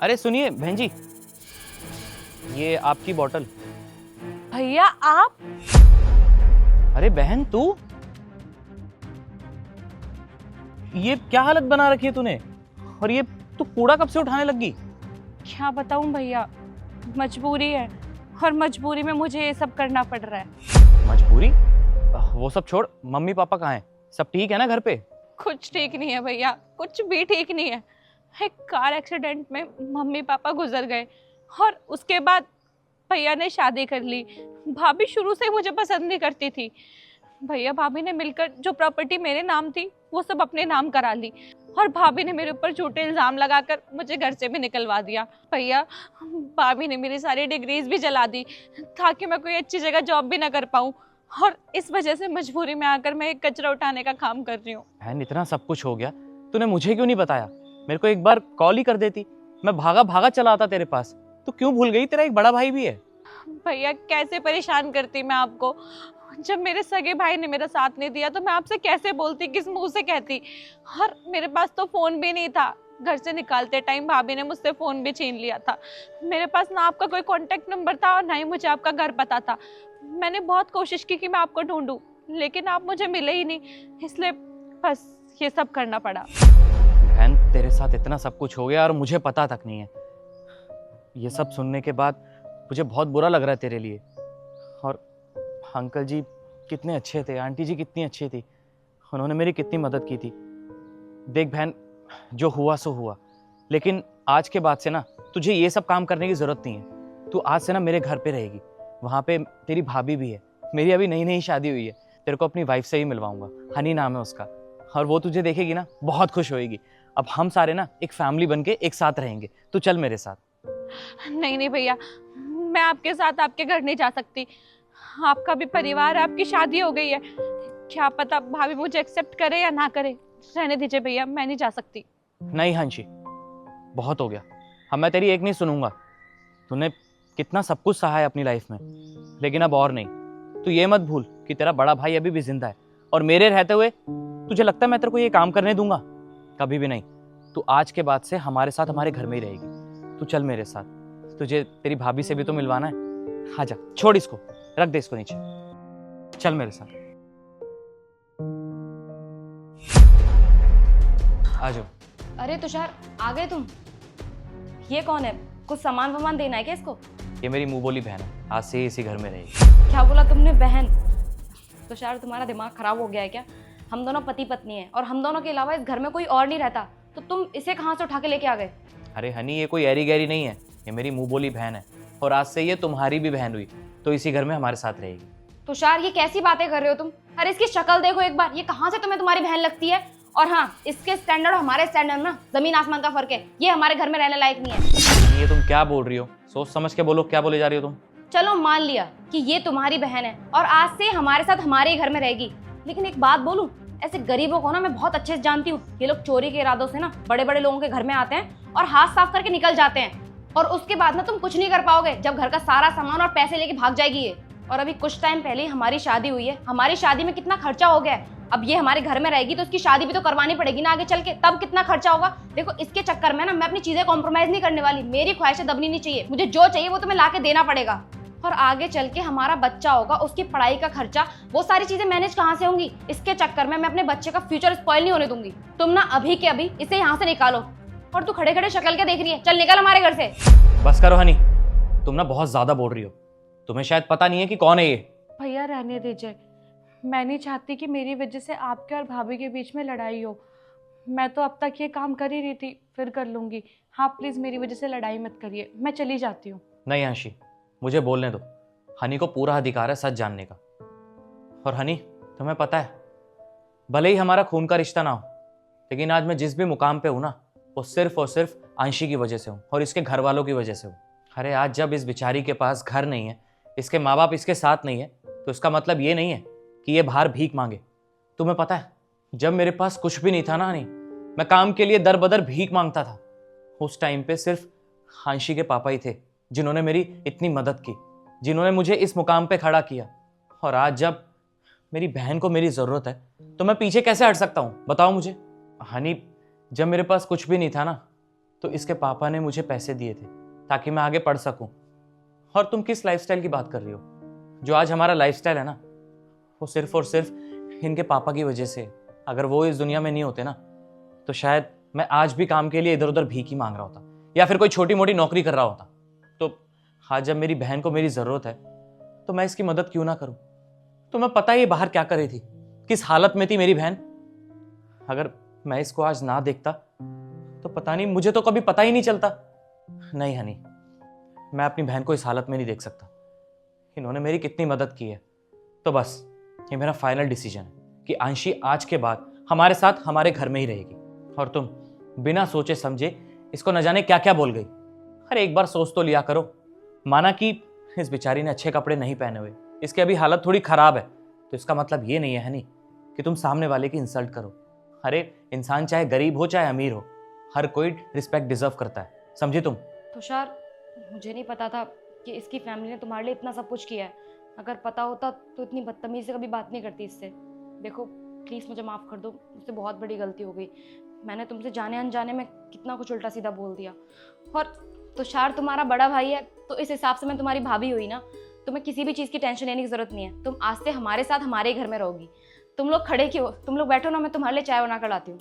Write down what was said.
अरे सुनिए बहन जी, ये आपकी बोतल। भैया आप? अरे बहन तू, ये क्या हालत बना रखी है तूने? और ये तू कूड़ा कब से उठाने लगी? क्या बताऊं भैया, मजबूरी है और मजबूरी में मुझे ये सब करना पड़ रहा है। मजबूरी? वो सब छोड़, मम्मी पापा कहाँ हैं? सब ठीक है ना घर पे? कुछ ठीक नहीं है भैया, कुछ भी ठीक नहीं है। एक कार एक्सीडेंट में मम्मी पापा गुजर गए और उसके बाद भैया ने शादी कर ली। भाभी शुरू से मुझे पसंद नहीं करती थी। भैया भाभी ने मिलकर जो प्रॉपर्टी मेरे नाम थी वो सब अपने नाम करा ली और भाभी ने मेरे ऊपर झूठे इल्जाम लगाकर मुझे घर से भी निकलवा दिया। भैया भाभी ने मेरी सारी डिग्रीज भी जला दी ताकि मैं कोई अच्छी जगह जॉब भी ना कर पाऊँ, और इस वजह से मजबूरी में आकर मैं एक कचरा उठाने का काम कर रही हूँ। बहन इतना सब कुछ हो गया, तूने मुझे क्यों नहीं बताया? मेरे को एक बार कॉल ही कर देती, मैं भागा भागा चला आता तेरे पास। तू क्यों भूल गई? तेरा एक बड़ा भाई भी है। भैया कैसे परेशान करती मैं आपको, जब मेरे सगे भाई ने मेरा साथ नहीं दिया तो मैं आपसे कैसे बोलती, किस मुंह से कहती? और मेरे पास तो फोन भी नहीं था, घर से निकालते टाइम भाभी ने मुझसे फोन भी छीन लिया था। मेरे पास ना आपका कोई कांटेक्ट नंबर था और ना ही मुझे आपका घर पता था। मैंने बहुत कोशिश की कि मैं आपको ढूंढूं, लेकिन आप मुझे मिले ही नहीं, इसलिए बस ये सब करना पड़ा। बहन तेरे साथ इतना सब कुछ हो गया और मुझे पता तक नहीं है। ये सब सुनने के बाद मुझे बहुत बुरा लग रहा है तेरे लिए। और अंकल जी कितने अच्छे थे, आंटी जी कितनी अच्छी थी, उन्होंने मेरी कितनी मदद की थी। देख बहन, जो हुआ सो हुआ, लेकिन आज के बाद से ना तुझे ये सब काम करने की जरूरत नहीं है। तू आज से ना मेरे घर पे रहेगी, वहाँ पे तेरी भाभी भी है। मेरी अभी नई नई शादी हुई है, तेरे को अपनी वाइफ से ही मिलवाऊंगा, हनी नाम है उसका, और वो तुझे देखेगी ना बहुत खुश होएगी। अब हम सारे ना एक फैमिली बन के एक साथ रहेंगे। तू चल मेरे साथ। नहीं नहीं भैया, मैं आपके साथ आपके घर नहीं जा सकती। आपका भी परिवार है, आपकी शादी हो गई है, क्या पता भाभी मुझे एक्सेप्ट करे या ना करे। रहने दीजिए भैया, मैं नहीं जा सकती। नहीं हंशी, बहुत हो गया। अब मैं तेरी एक नहीं सुनूंगा। तूने कितना सब कुछ सहा है अपनी लाइफ में, लेकिन अब और नहीं। तू ये मत भूल कि तेरा बड़ा भाई अभी भी जिंदा है, और मेरे रहते हुए तुझे लगता है मैं तेरे को ये काम करने दूंगा? कभी भी नहीं। तू आज के बाद से हमारे साथ हमारे घर में ही रहेगी। तू चल मेरे साथ, तुझे तेरी भाभी से भी तो मिलवाना है। हाँ जा, छोड़ इसको, रख दे इसको नीचे, चल मेरे साथ आ जाओ। अरे तुषार, आ गए तुम? ये कौन है? कुछ सामान वामान देना है क्या इसको? ये मेरी मुंह बोली बहन है, आज से ही इसी घर में रहेगी। क्या बोला तुमने? बहन? तुषार तुम्हारा दिमाग खराब हो गया है क्या? हम दोनों पति पत्नी हैं और हम दोनों के अलावा इस घर में कोई और नहीं रहता, तो तुम इसे कहाँ से उठा के लेके आ गए? अरे हनी, ये कोई ऐरी गैरी नहीं है, ये मेरी मुंह बोली बहन है, और आज से ये तुम्हारी भी बहन हुई, तो इसी घर में हमारे साथ रहेगी। तुषार ये कैसी बातें कर रहे हो तुम? अरे इसकी शक्ल देखो एक बार, ये कहाँ से तुम्हें तुम्हारी बहन लगती है? और हाँ, इसके स्टैंडर्ड और हमारे स्टैंडर्ड में जमीन आसमान का फर्क है। ये हमारे घर में रहने लायक नहीं है। ये तुम क्या बोल रही हो? सोच समझ के बोलो, क्या बोले जा रही हो तुम? चलो मान लिया कि ये तुम्हारी बहन है और आज से हमारे साथ हमारे ही घर में रहेगी, लेकिन एक बात बोलूं, ऐसे गरीबों को ना मैं बहुत अच्छे से जानती हूँ। ये लोग चोरी के इरादों से ना बड़े बड़े लोगों के घर में आते हैं और हाथ साफ करके निकल जाते हैं, और उसके बाद ना तुम कुछ नहीं कर पाओगे जब घर का सारा सामान और पैसे लेके भाग जाएगी ये। और अभी कुछ टाइम पहले ही हमारी शादी हुई है, हमारी शादी में कितना खर्चा हो गया है। अब ये हमारे घर में रहेगी तो उसकी शादी भी तो करवानी पड़ेगी ना आगे चल के, तब कितना खर्चा होगा। देखो इसके चक्कर में ना मैं अपनी चीजें कॉम्प्रोमाइज नहीं करने वाली। मेरी ख्वाहिशें दबनी नहीं चाहिए, मुझे जो चाहिए वो तुम्हें लाके देना पड़ेगा। और आगे चल के हमारा बच्चा होगा, उसकी पढ़ाई का खर्चा, वो सारी चीजें मैनेज कहाँ से होंगी? इसके चक्कर में मैं अपने बच्चे का फ्यूचर स्पॉइल नहीं होने दूंगी। तुम ना अभी के अभी इसे यहाँ से निकालो। और तू खड़े खड़े शक्ल क्या देख रही है? चल निकल हमारे घर से। बस करो हनी, तुम ना बहुत ज्यादा बोल रही हो। तुम्हें शायद पता नहीं है कि कौन है ये। भैया रहने दीजिए, मैं नहीं चाहती कि मेरी वजह से आपके और भाभी के बीच में लड़ाई हो। मैं तो अब तक ये काम कर ही रही थी, फिर कर लूँगी। हाँ प्लीज़ मेरी वजह से लड़ाई मत करिए, मैं चली जाती हूँ। नहीं हंशी, मुझे बोलने दो। हनी को पूरा अधिकार है सच जानने का। और हनी, तुम्हें पता है, भले ही हमारा खून का रिश्ता ना हो, लेकिन आज मैं जिस भी मुकाम पे हूँ ना, वो सिर्फ और सिर्फ अंशी की वजह से हूँ और इसके घर वालों की वजह से हूँ। अरे आज जब इस बेचारी के पास घर नहीं है, इसके माँ बाप इसके साथ नहीं है, तो इसका मतलब ये नहीं है कि ये बाहर भीख मांगे। तुम्हें पता है, जब मेरे पास कुछ भी नहीं था ना हनी, मैं काम के लिए दर बदर भीख मांगता था। उस टाइम पे सिर्फ अंशी के पापा ही थे जिन्होंने मेरी इतनी मदद की, जिन्होंने मुझे इस मुकाम पे खड़ा किया। और आज जब मेरी बहन को मेरी ज़रूरत है, तो मैं पीछे कैसे हट सकता हूँ? बताओ मुझे। हनी, जब मेरे पास कुछ भी नहीं था ना, तो इसके पापा ने मुझे पैसे दिए थे ताकि मैं आगे पढ़ सकूं। और तुम किस लाइफस्टाइल की बात कर रही हो? जो आज हमारा लाइफस्टाइल है ना, वो सिर्फ और सिर्फ इनके पापा की वजह से। अगर वो इस दुनिया में नहीं होते ना, तो शायद मैं आज भी काम के लिए इधर उधर भीख ही मांग रहा होता या फिर कोई छोटी मोटी नौकरी कर रहा होता। तो आज जब मेरी बहन को मेरी ज़रूरत है तो मैं इसकी मदद क्यों ना करूं? तुम्हें पता है ये बाहर क्या कर रही थी, किस हालत में थी मेरी बहन? अगर मैं इसको आज ना देखता तो पता नहीं, मुझे तो कभी पता ही नहीं चलता। नहीं हनी, मैं अपनी बहन को इस हालत में नहीं देख सकता। इन्होंने मेरी कितनी मदद की है। तो बस ये मेरा फाइनल डिसीजन है कि आंशी आज के बाद हमारे साथ हमारे घर में ही रहेगी। और तुम बिना सोचे समझे इसको न जाने क्या क्या बोल गई। अरे एक बार सोच तो लिया करो। माना कि इस बेचारी ने अच्छे कपड़े नहीं पहने हुए, इसकी अभी हालत थोड़ी खराब है, तो इसका मतलब ये नहीं है हनी कि तुम सामने वाले की इंसल्ट करो। अरे इंसान चाहे गरीब हो चाहे अमीर हो, हर कोई रिस्पेक्ट डिजर्व करता है, समझी तुम? तुषार, मुझे नहीं पता था कि इसकी फैमिली ने तुम्हारे लिए इतना सब कुछ किया है। अगर पता होता तो इतनी बदतमीजी से कभी बात नहीं करती इससे। देखो प्लीज़ मुझे माफ़ कर दो, मुझसे बहुत बड़ी गलती हो गई। मैंने तुमसे जाने अनजाने में कितना कुछ उल्टा सीधा बोल दिया। और तुषार तुम्हारा बड़ा भाई है, तो इस हिसाब से मैं तुम्हारी भाभी हुई ना। तुम्हें किसी भी चीज़ की टेंशन लेने की ज़रूरत नहीं है। तुम आज से हमारे साथ हमारे घर में रहोगी। तुम लोग खड़े क्यों? तुम लोग बैठो ना, मैं तुम्हारे लिए चाय बना कर लाती हूँ।